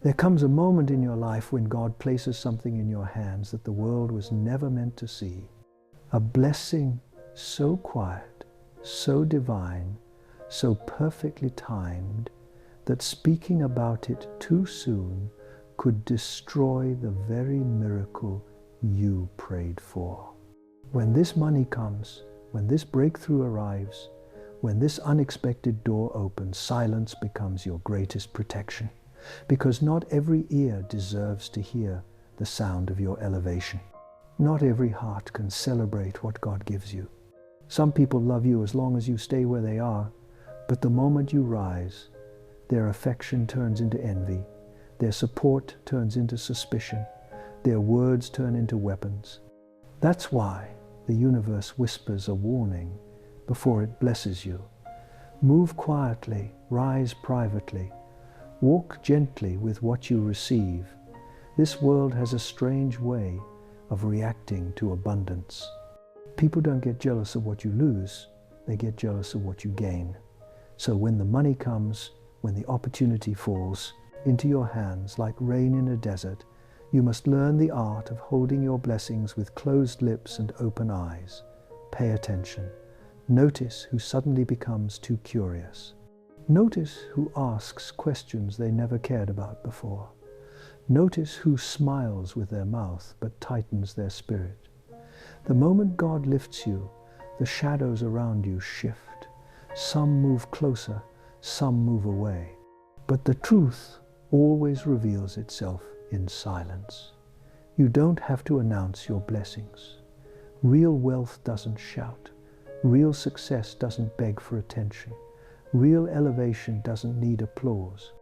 There comes a moment in your life when God places something in your hands that the world was never meant to see. A blessing so quiet, so divine, so perfectly timed, that speaking about it too soon could destroy the very miracle you prayed for. When this money comes, when this breakthrough arrives, when this unexpected door opens, silence becomes your greatest protection. Because not every ear deserves to hear the sound of your elevation. Not every heart can celebrate what God gives you. Some people love you as long as you stay where they are, but the moment you rise, their affection turns into envy, their support turns into suspicion, their words turn into weapons. That's why the universe whispers a warning before it blesses you. Move quietly, rise privately. Walk gently with what you receive. This world has a strange way of reacting to abundance. People don't get jealous of what you lose, they get jealous of what you gain. So when the money comes, when the opportunity falls into your hands like rain in a desert, you must learn the art of holding your blessings with closed lips and open eyes. Pay attention. Notice who suddenly becomes too curious. Notice who asks questions they never cared about before. Notice who smiles with their mouth but tightens their spirit. The moment God lifts you, the shadows around you shift. Some move closer, some move away. But the truth always reveals itself in silence. You don't have to announce your blessings. Real wealth doesn't shout. Real success doesn't beg for attention. Real elevation doesn't need applause.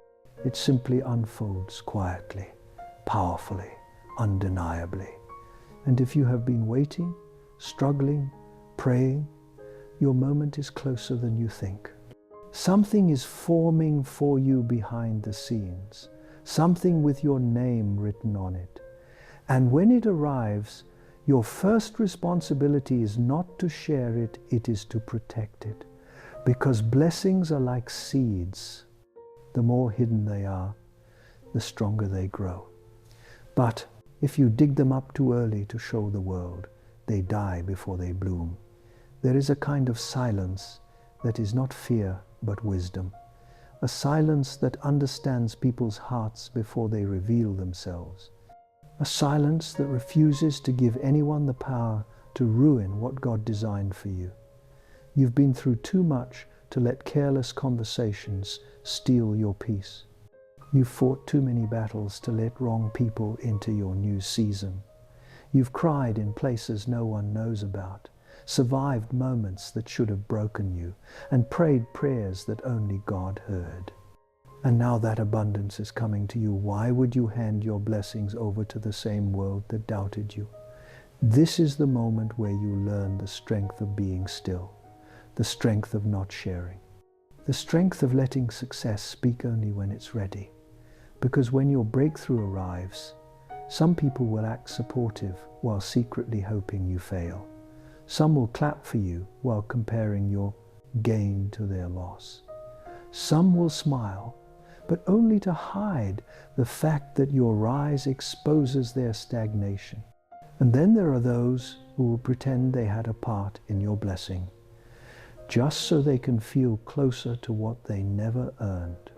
It simply unfolds quietly, powerfully, undeniably. And if you have been waiting, struggling, praying, your moment is closer than you think. Something is forming for you behind the scenes, something with your name written on it. And when it arrives, your first responsibility is not to share it, it is to protect it. Because blessings are like seeds. The more hidden they are, the stronger they grow. But if you dig them up too early to show the world, they die before they bloom. There is a kind of silence that is not fear but wisdom. A silence that understands people's hearts before they reveal themselves. A silence that refuses to give anyone the power to ruin what God designed for you. You've been through too much to let careless conversations steal your peace. You've fought too many battles to let wrong people into your new season. You've cried in places no one knows about, survived moments that should have broken you, and prayed prayers that only God heard. And now that abundance is coming to you, why would you hand your blessings over to the same world that doubted you? This is the moment where you learn the strength of being still. The strength of not sharing. The strength of letting success speak only when it's ready. Because when your breakthrough arrives, some people will act supportive while secretly hoping you fail. Some will clap for you while comparing your gain to their loss. Some will smile, but only to hide the fact that your rise exposes their stagnation. And then there are those who will pretend they had a part in your blessing, just so they can feel closer to what they never earned.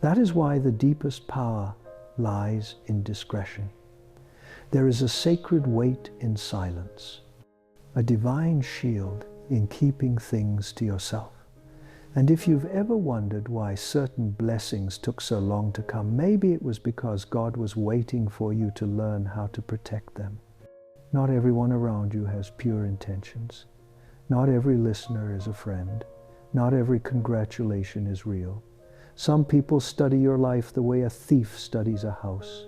That is why the deepest power lies in discretion. There is a sacred weight in silence, a divine shield in keeping things to yourself. And if you've ever wondered why certain blessings took so long to come, maybe it was because God was waiting for you to learn how to protect them. Not everyone around you has pure intentions. Not every listener is a friend. Not every congratulation is real. Some people study your life the way a thief studies a house.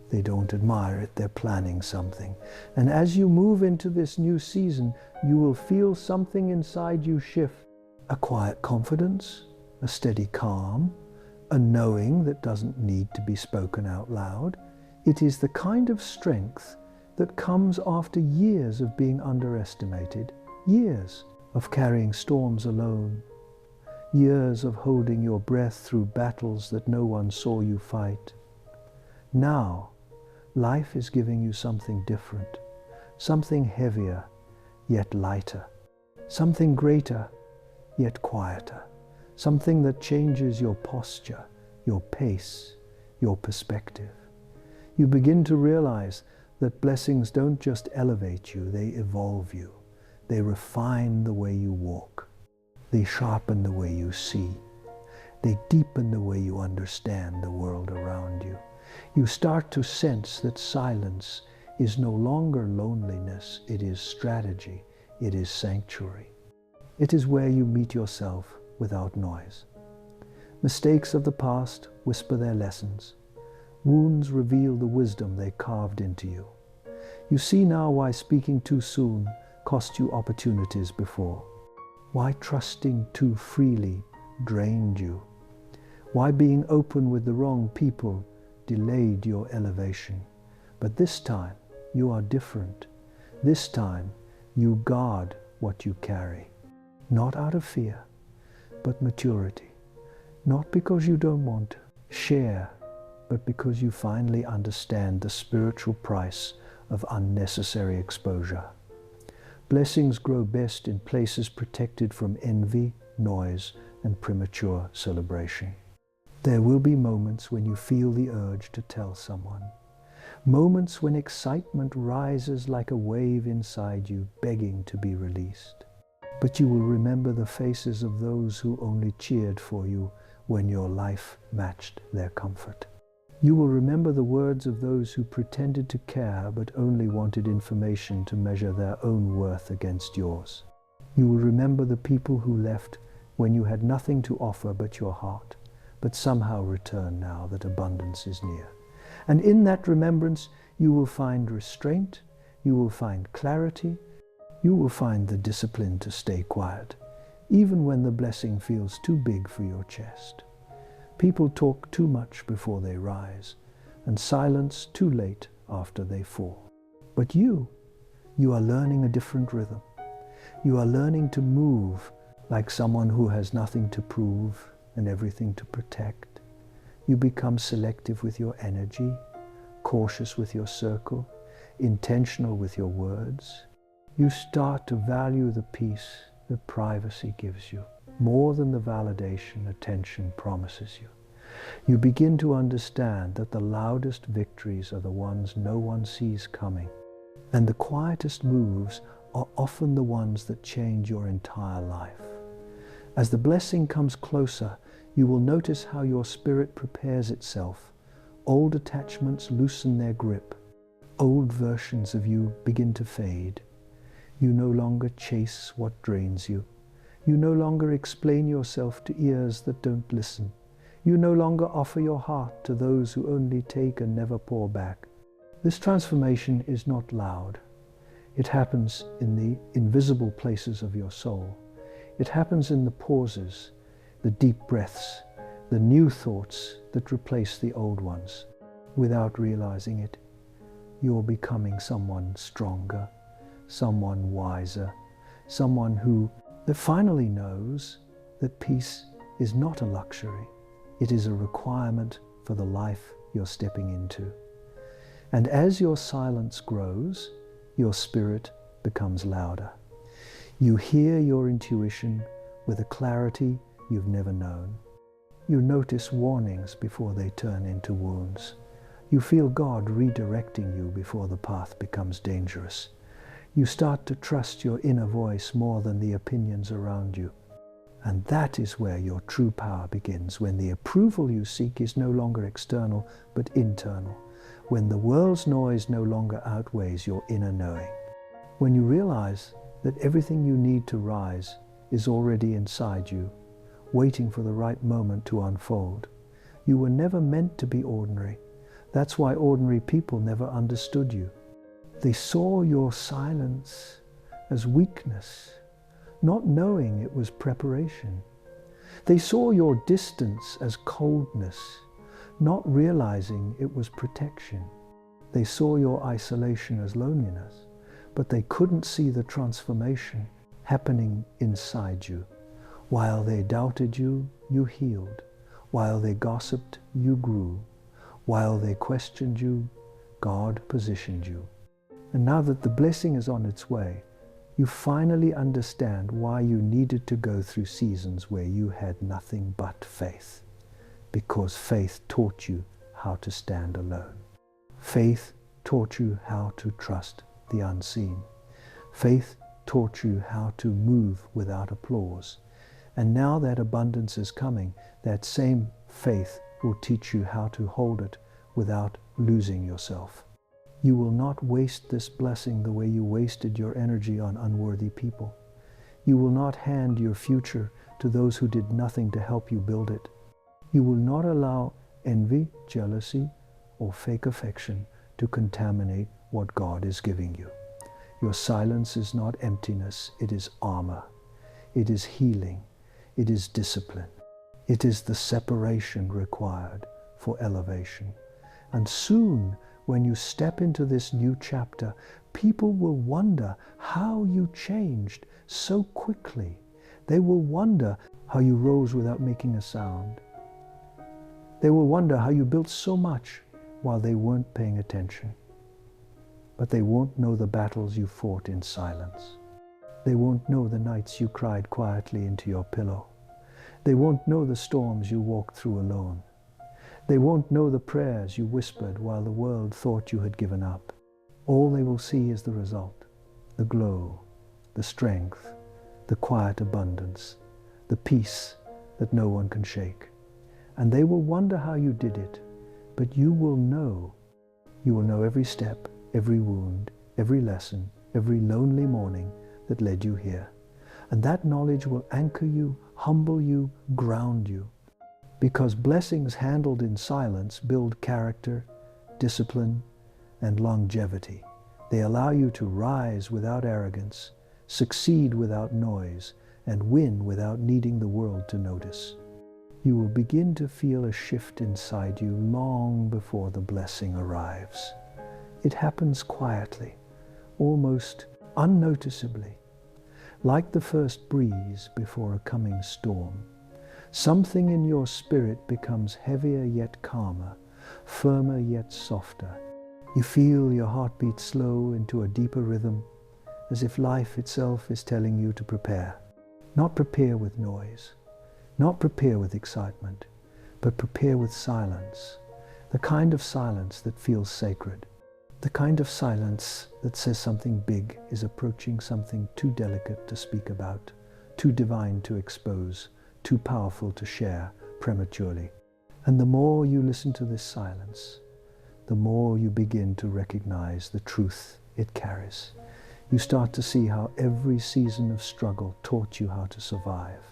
They don't admire it, they're planning something. And as you move into this new season, you will feel something inside you shift. A quiet confidence, a steady calm, a knowing that doesn't need to be spoken out loud. It is the kind of strength that comes after years of being underestimated, years of carrying storms alone, years of holding your breath through battles that no one saw you fight. Now, life is giving you something different, something heavier, yet lighter, something greater, yet quieter, something that changes your posture, your pace, your perspective. You begin to realize that blessings don't just elevate you, they evolve you. They refine the way you walk. They sharpen the way you see. They deepen the way you understand the world around you. You start to sense that silence is no longer loneliness, it is strategy, it is sanctuary. It is where you meet yourself without noise. Mistakes of the past whisper their lessons. Wounds reveal the wisdom they carved into you. You see now why speaking too soon cost you opportunities before. Why trusting too freely drained you. Why being open with the wrong people delayed your elevation. But this time you are different. This time you guard what you carry. Not out of fear, but maturity. Not because you don't want to share, but because you finally understand the spiritual price of unnecessary exposure. Blessings grow best in places protected from envy, noise, and premature celebration. There will be moments when you feel the urge to tell someone. Moments when excitement rises like a wave inside you, begging to be released. But you will remember the faces of those who only cheered for you when your life matched their comfort. You will remember the words of those who pretended to care but only wanted information to measure their own worth against yours. You will remember the people who left when you had nothing to offer but your heart, but somehow return now that abundance is near. And in that remembrance, you will find restraint, you will find clarity, you will find the discipline to stay quiet, even when the blessing feels too big for your chest. People talk too much before they rise, and silence too late after they fall. But you are learning a different rhythm. You are learning to move like someone who has nothing to prove and everything to protect. You become selective with your energy, cautious with your circle, intentional with your words. You start to value the peace that privacy gives you, more than the validation attention promises you. You begin to understand that the loudest victories are the ones no one sees coming, and the quietest moves are often the ones that change your entire life. As the blessing comes closer, you will notice how your spirit prepares itself. Old attachments loosen their grip. Old versions of you begin to fade. You no longer chase what drains you. You no longer explain yourself to ears that don't listen. You no longer offer your heart to those who only take and never pour back. This transformation is not loud. It happens in the invisible places of your soul. It happens in the pauses, the deep breaths, the new thoughts that replace the old ones. Without realizing it, you're becoming someone stronger, someone wiser, someone that finally knows that peace is not a luxury. It is a requirement for the life you're stepping into. And as your silence grows, your spirit becomes louder. You hear your intuition with a clarity you've never known. You notice warnings before they turn into wounds. You feel God redirecting you before the path becomes dangerous. You start to trust your inner voice more than the opinions around you. And that is where your true power begins, when the approval you seek is no longer external but internal, when the world's noise no longer outweighs your inner knowing, when you realize that everything you need to rise is already inside you, waiting for the right moment to unfold. You were never meant to be ordinary. That's why ordinary people never understood you. They saw your silence as weakness, not knowing it was preparation. They saw your distance as coldness, not realizing it was protection. They saw your isolation as loneliness, but they couldn't see the transformation happening inside you. While they doubted you, you healed. While they gossiped, you grew. While they questioned you, God positioned you. And now that the blessing is on its way, you finally understand why you needed to go through seasons where you had nothing but faith. Because faith taught you how to stand alone. Faith taught you how to trust the unseen. Faith taught you how to move without applause. And now that abundance is coming, that same faith will teach you how to hold it without losing yourself. You will not waste this blessing the way you wasted your energy on unworthy people. You will not hand your future to those who did nothing to help you build it. You will not allow envy, jealousy, or fake affection to contaminate what God is giving you. Your silence is not emptiness, it is armor. It is healing. It is discipline. It is the separation required for elevation. And soon, when you step into this new chapter, people will wonder how you changed so quickly. They will wonder how you rose without making a sound. They will wonder how you built so much while they weren't paying attention. But they won't know the battles you fought in silence. They won't know the nights you cried quietly into your pillow. They won't know the storms you walked through alone. They won't know the prayers you whispered while the world thought you had given up. All they will see is the result, the glow, the strength, the quiet abundance, the peace that no one can shake. And they will wonder how you did it, but you will know. You will know every step, every wound, every lesson, every lonely morning that led you here. And that knowledge will anchor you, humble you, ground you. Because blessings handled in silence build character, discipline, and longevity. They allow you to rise without arrogance, succeed without noise, and win without needing the world to notice. You will begin to feel a shift inside you long before the blessing arrives. It happens quietly, almost unnoticeably, like the first breeze before a coming storm. Something in your spirit becomes heavier yet calmer, firmer yet softer. You feel your heartbeat slow into a deeper rhythm, as if life itself is telling you to prepare. Not prepare with noise, not prepare with excitement, but prepare with silence, the kind of silence that feels sacred. The kind of silence that says something big is approaching something too delicate to speak about, too divine to expose, too powerful to share prematurely. And the more you listen to this silence, the more you begin to recognize the truth it carries. You start to see how every season of struggle taught you how to survive.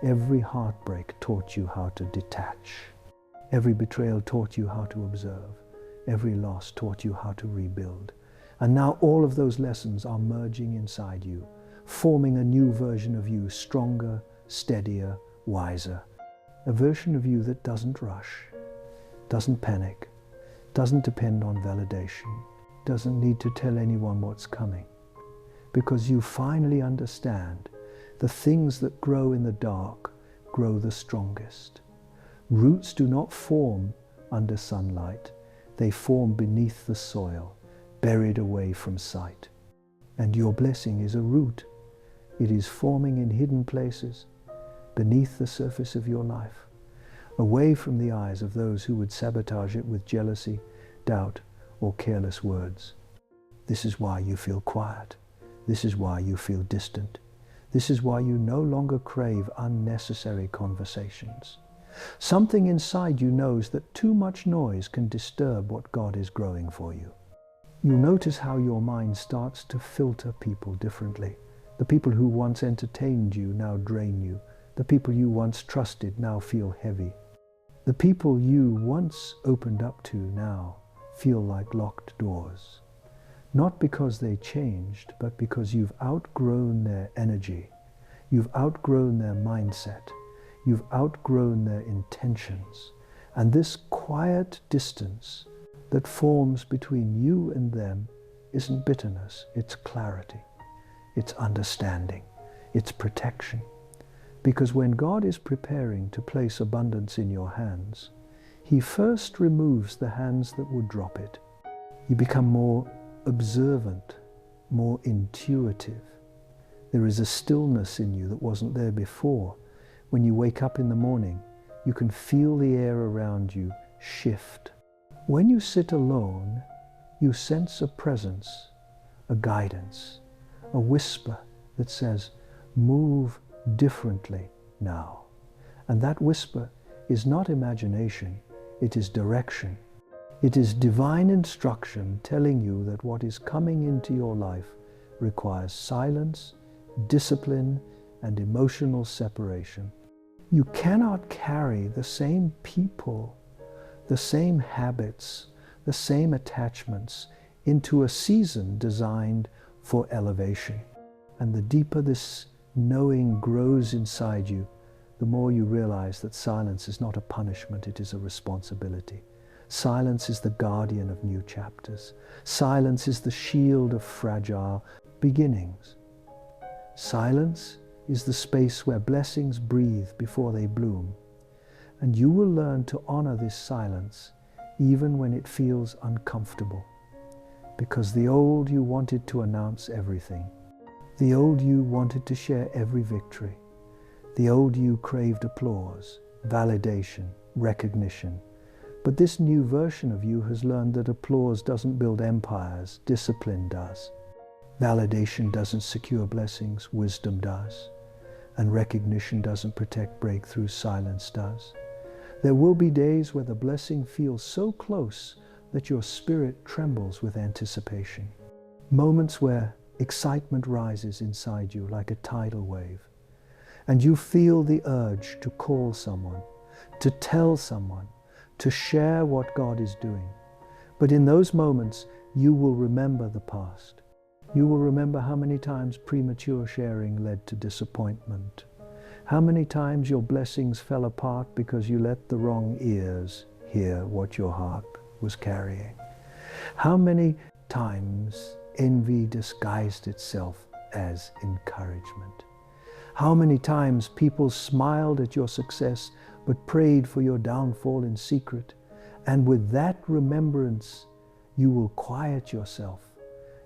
Every heartbreak taught you how to detach. Every betrayal taught you how to observe. Every loss taught you how to rebuild. And now all of those lessons are merging inside you, forming a new version of you, stronger, steadier, wiser. A version of you that doesn't rush, doesn't panic, doesn't depend on validation, doesn't need to tell anyone what's coming. Because you finally understand the things that grow in the dark grow the strongest. Roots do not form under sunlight. They form beneath the soil, buried away from sight. And your blessing is a root. It is forming in hidden places, beneath the surface of your life, away from the eyes of those who would sabotage it with jealousy, doubt, or careless words. This is why you feel quiet. This is why you feel distant. This is why you no longer crave unnecessary conversations. Something inside you knows that too much noise can disturb what God is growing for you. You'll notice how your mind starts to filter people differently. The people who once entertained you now drain you. The people you once trusted now feel heavy. The people you once opened up to now feel like locked doors. Not because they changed, but because you've outgrown their energy. You've outgrown their mindset. You've outgrown their intentions. And this quiet distance that forms between you and them isn't bitterness, it's clarity. It's understanding. It's protection. Because when God is preparing to place abundance in your hands, He first removes the hands that would drop it. You become more observant, more intuitive. There is a stillness in you that wasn't there before. When you wake up in the morning, you can feel the air around you shift. When you sit alone, you sense a presence, a guidance, a whisper that says, move differently now. And that whisper is not imagination, it is direction. It is divine instruction telling you that what is coming into your life requires silence, discipline, and emotional separation. You cannot carry the same people, the same habits, the same attachments into a season designed for elevation. And the deeper this knowing grows inside you, the more you realize that silence is not a punishment, it is a responsibility. Silence is the guardian of new chapters. Silence is the shield of fragile beginnings. Silence is the space where blessings breathe before they bloom. And you will learn to honor this silence even when it feels uncomfortable. Because the old you wanted to announce everything. The old you wanted to share every victory. The old you craved applause, validation, recognition. But this new version of you has learned that applause doesn't build empires, discipline does. Validation doesn't secure blessings, wisdom does. And recognition doesn't protect breakthroughs, silence does. There will be days where the blessing feels so close that your spirit trembles with anticipation. Moments where excitement rises inside you like a tidal wave. And you feel the urge to call someone, to tell someone, to share what God is doing. But in those moments, you will remember the past. You will remember how many times premature sharing led to disappointment. How many times your blessings fell apart because you let the wrong ears hear what your heart was carrying. How many times envy disguised itself as encouragement. How many times people smiled at your success but prayed for your downfall in secret. And with that remembrance, you will quiet yourself.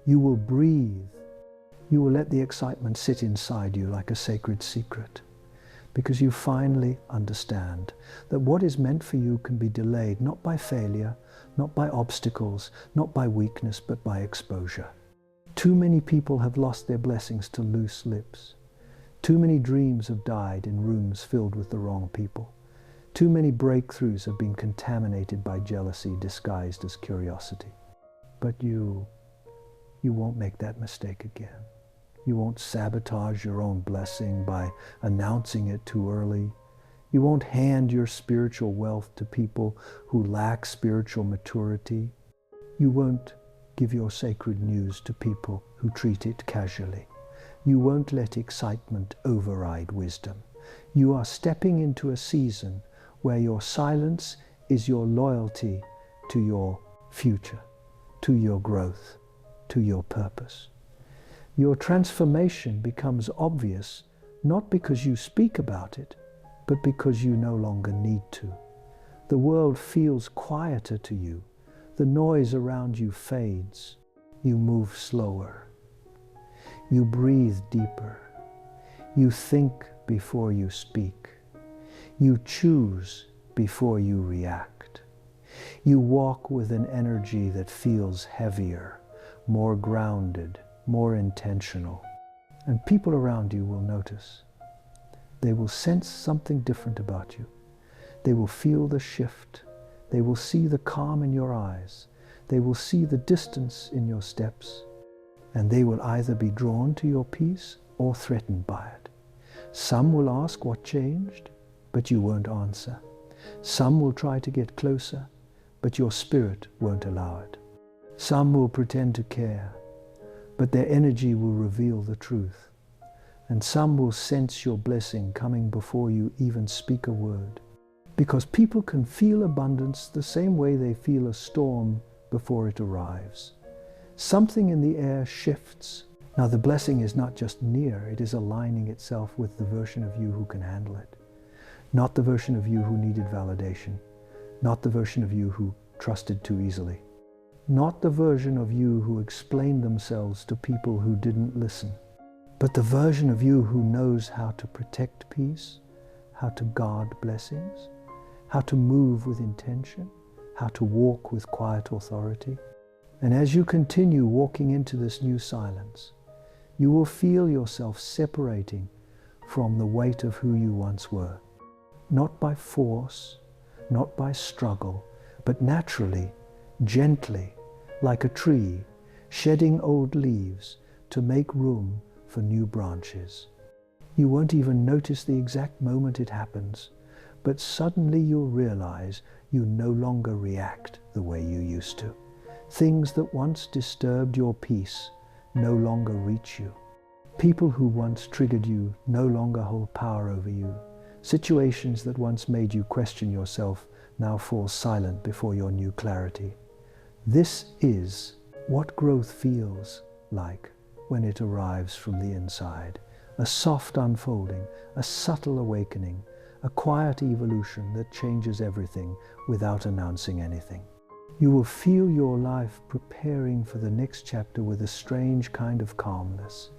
You will breathe. You will let the excitement sit inside you like a sacred secret. Because you finally understand that what is meant for you can be delayed not by failure, not by obstacles, not by weakness, but by exposure. Too many people have lost their blessings to loose lips. Too many dreams have died in rooms filled with the wrong people. Too many breakthroughs have been contaminated by jealousy disguised as curiosity. But you won't make that mistake again. You won't sabotage your own blessing by announcing it too early. You won't hand your spiritual wealth to people who lack spiritual maturity. You won't give your sacred news to people who treat it casually. You won't let excitement override wisdom. You are stepping into a season where your silence is your loyalty to your future, to your growth, to your purpose. Your transformation becomes obvious not because you speak about it, but because you no longer need to. The world feels quieter to you. The noise around you fades. You move slower. You breathe deeper. You think before you speak. You choose before you react. You walk with an energy that feels heavier, more grounded, more intentional. And people around you will notice. They will sense something different about you. They will feel the shift. They will see the calm in your eyes. They will see the distance in your steps. And they will either be drawn to your peace or threatened by it. Some will ask what changed, but you won't answer. Some will try to get closer, but your spirit won't allow it. Some will pretend to care, but their energy will reveal the truth. And some will sense your blessing coming before you even speak a word. Because people can feel abundance the same way they feel a storm before it arrives. Something in the air shifts. Now the blessing is not just near, it is aligning itself with the version of you who can handle it. Not the version of you who needed validation. Not the version of you who trusted too easily. Not the version of you who explained themselves to people who didn't listen. But the version of you who knows how to protect peace, how to guard blessings, how to move with intention, how to walk with quiet authority. And as you continue walking into this new silence, you will feel yourself separating from the weight of who you once were. Not by force, not by struggle, but naturally, gently, like a tree, shedding old leaves to make room for new branches. You won't even notice the exact moment it happens, but suddenly you'll realize you no longer react the way you used to. Things that once disturbed your peace no longer reach you. People who once triggered you no longer hold power over you. Situations that once made you question yourself now fall silent before your new clarity. This is what growth feels like when it arrives from the inside. A soft unfolding, a subtle awakening, a quiet evolution that changes everything without announcing anything. You will feel your life preparing for the next chapter with a strange kind of calmness.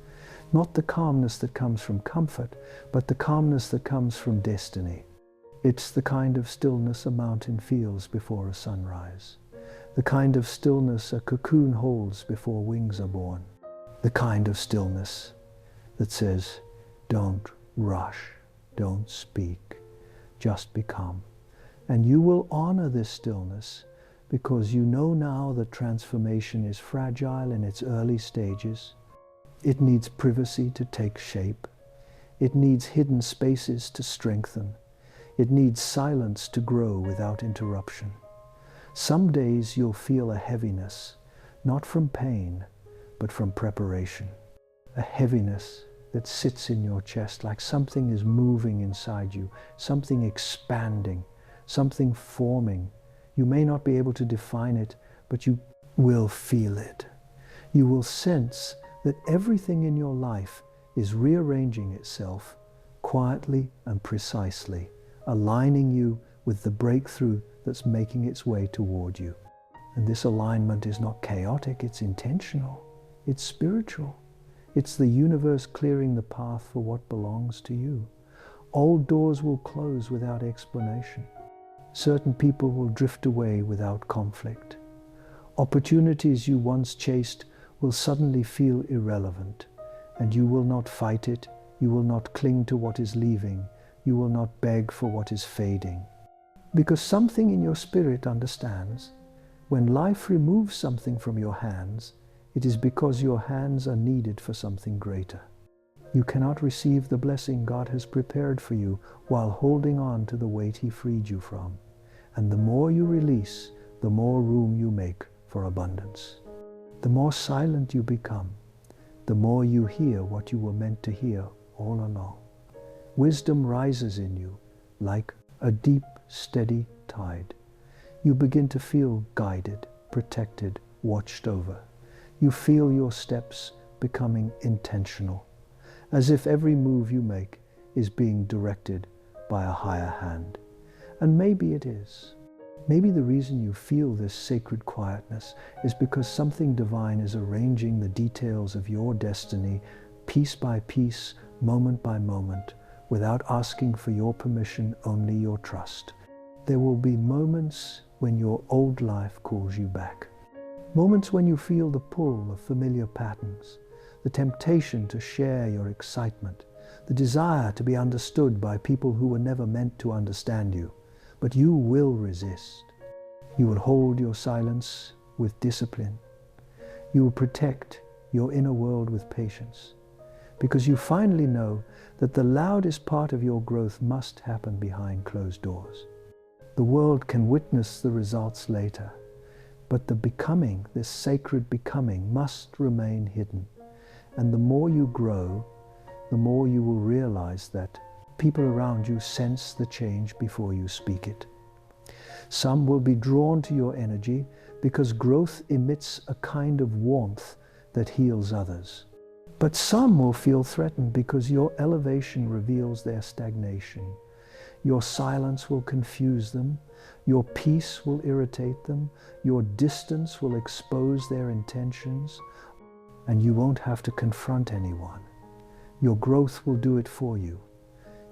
Not the calmness that comes from comfort, but the calmness that comes from destiny. It's the kind of stillness a mountain feels before a sunrise. The kind of stillness a cocoon holds before wings are born. The kind of stillness that says, don't rush, don't speak, just become. And you will honor this stillness because you know now that transformation is fragile in its early stages. It needs privacy to take shape. It needs hidden spaces to strengthen. It needs silence to grow without interruption. Some days you'll feel a heaviness, not from pain, but from preparation. A heaviness that sits in your chest like something is moving inside you, something expanding, something forming. You may not be able to define it, but you will feel it. You will sense that everything in your life is rearranging itself quietly and precisely, aligning you with the breakthrough that's making its way toward you. And this alignment is not chaotic, it's intentional, it's spiritual. It's the universe clearing the path for what belongs to you. Old doors will close without explanation. Certain people will drift away without conflict. Opportunities you once chased will suddenly feel irrelevant, and you will not fight it, you will not cling to what is leaving, you will not beg for what is fading. Because something in your spirit understands, when life removes something from your hands, it is because your hands are needed for something greater. You cannot receive the blessing God has prepared for you while holding on to the weight He freed you from. And the more you release, the more room you make for abundance. The more silent you become, the more you hear what you were meant to hear all along. Wisdom rises in you like a deep, steady tide. You begin to feel guided, protected, watched over. You feel your steps becoming intentional, as if every move you make is being directed by a higher hand. And maybe it is. Maybe the reason you feel this sacred quietness is because something divine is arranging the details of your destiny piece by piece, moment by moment, without asking for your permission, only your trust. There will be moments when your old life calls you back. Moments when you feel the pull of familiar patterns, the temptation to share your excitement, the desire to be understood by people who were never meant to understand you. But you will resist. You will hold your silence with discipline. You will protect your inner world with patience, because you finally know that the loudest part of your growth must happen behind closed doors. The world can witness the results later, but the becoming, this sacred becoming, must remain hidden. And the more you grow, the more you will realize that people around you sense the change before you speak it. Some will be drawn to your energy because growth emits a kind of warmth that heals others. But some will feel threatened because your elevation reveals their stagnation. Your silence will confuse them. Your peace will irritate them. Your distance will expose their intentions. And you won't have to confront anyone. Your growth will do it for you.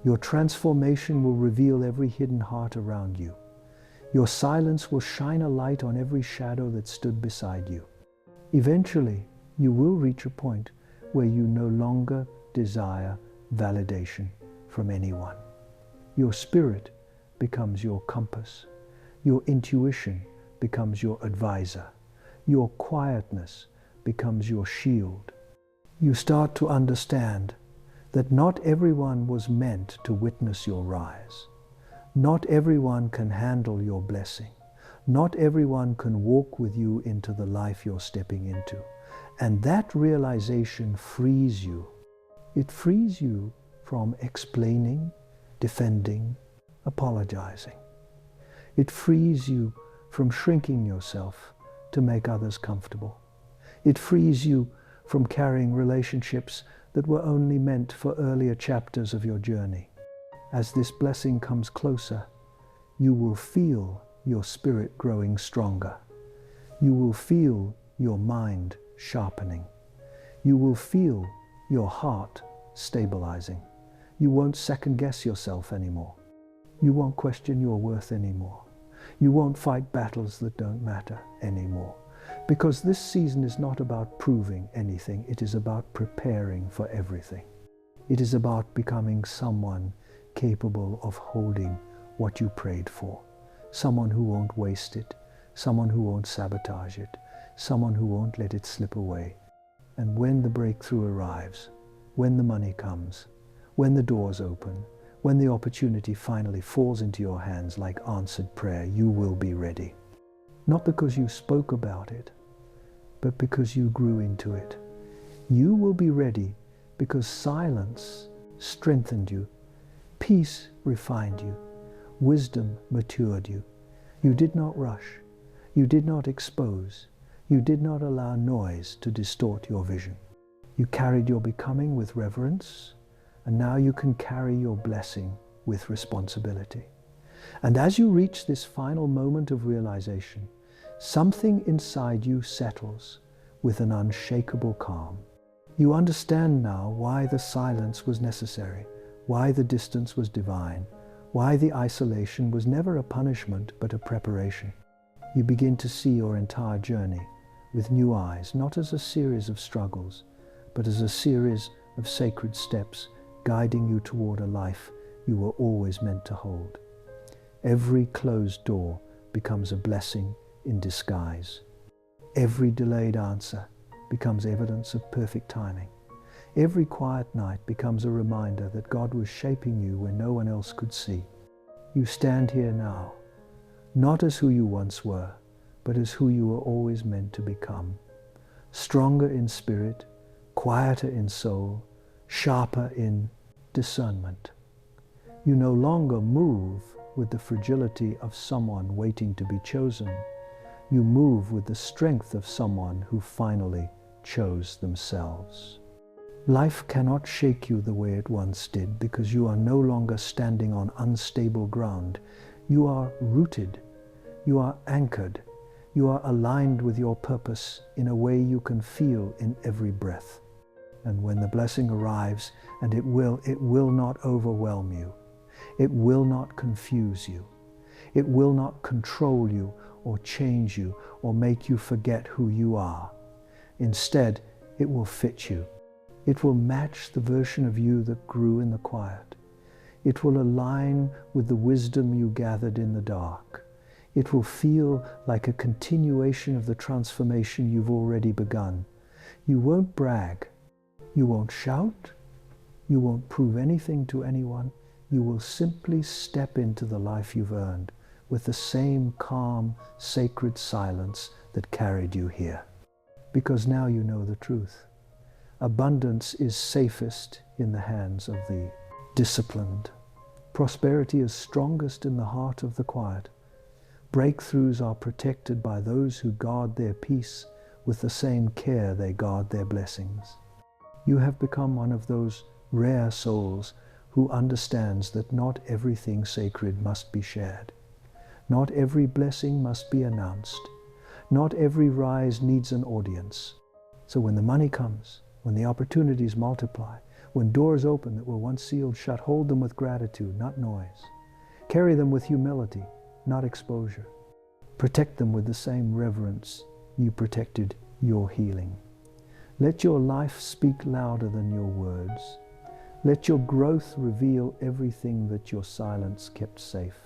Your transformation will reveal every hidden heart around you. Your silence will shine a light on every shadow that stood beside you. Eventually, you will reach a point where you no longer desire validation from anyone. Your spirit becomes your compass. Your intuition becomes your advisor. Your quietness becomes your shield. You start to understand that not everyone was meant to witness your rise. Not everyone can handle your blessing. Not everyone can walk with you into the life you're stepping into. And that realization frees you. It frees you from explaining, defending, apologizing. It frees you from shrinking yourself to make others comfortable. It frees you from carrying relationships that were only meant for earlier chapters of your journey. As this blessing comes closer, you will feel your spirit growing stronger. You will feel your mind sharpening. You will feel your heart stabilizing. You won't second-guess yourself anymore. You won't question your worth anymore. You won't fight battles that don't matter anymore. Because this season is not about proving anything. It is about preparing for everything. It is about becoming someone capable of holding what you prayed for. Someone who won't waste it. Someone who won't sabotage it. Someone who won't let it slip away. And when the breakthrough arrives, when the money comes, when the doors open, when the opportunity finally falls into your hands like answered prayer, you will be ready. Not because you spoke about it, but because you grew into it. You will be ready because silence strengthened you, peace refined you, wisdom matured you. You did not rush. You did not expose. You did not allow noise to distort your vision. You carried your becoming with reverence, and now you can carry your blessing with responsibility. And as you reach this final moment of realization, something inside you settles with an unshakable calm. You understand now why the silence was necessary, why the distance was divine, why the isolation was never a punishment but a preparation. You begin to see your entire journey with new eyes, not as a series of struggles, but as a series of sacred steps guiding you toward a life you were always meant to hold. Every closed door becomes a blessing in disguise. Every delayed answer becomes evidence of perfect timing. Every quiet night becomes a reminder that God was shaping you when no one else could see. You stand here now, not as who you once were, but as who you were always meant to become. Stronger in spirit, quieter in soul, sharper in discernment. You no longer move with the fragility of someone waiting to be chosen. You move with the strength of someone who finally chose themselves. Life cannot shake you the way it once did because you are no longer standing on unstable ground. You are rooted. You are anchored. You are aligned with your purpose in a way you can feel in every breath. And when the blessing arrives, and it will not overwhelm you. It will not confuse you. It will not control you or change you or make you forget who you are. Instead, it will fit you. It will match the version of you that grew in the quiet. It will align with the wisdom you gathered in the dark. It will feel like a continuation of the transformation you've already begun. You won't brag. You won't shout. You won't prove anything to anyone. You will simply step into the life you've earned with the same calm, sacred silence that carried you here. Because now you know the truth. Abundance is safest in the hands of the disciplined. Prosperity is strongest in the heart of the quiet. Breakthroughs are protected by those who guard their peace with the same care they guard their blessings. You have become one of those rare souls who understands that not everything sacred must be shared. Not every blessing must be announced. Not every rise needs an audience. So when the money comes, when the opportunities multiply, when doors open that were once sealed shut, hold them with gratitude, not noise. Carry them with humility, not exposure. Protect them with the same reverence you protected your healing. Let your life speak louder than your words. Let your growth reveal everything that your silence kept safe.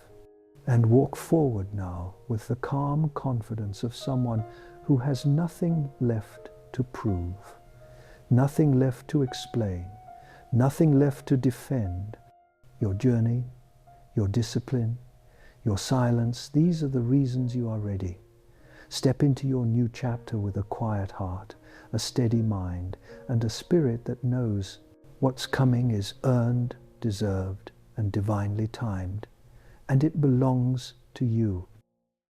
And walk forward now with the calm confidence of someone who has nothing left to prove, nothing left to explain, nothing left to defend. Your journey, your discipline, your silence, these are the reasons you are ready. Step into your new chapter with a quiet heart, a steady mind, and a spirit that knows what's coming is earned, deserved, and divinely timed. And it belongs to you.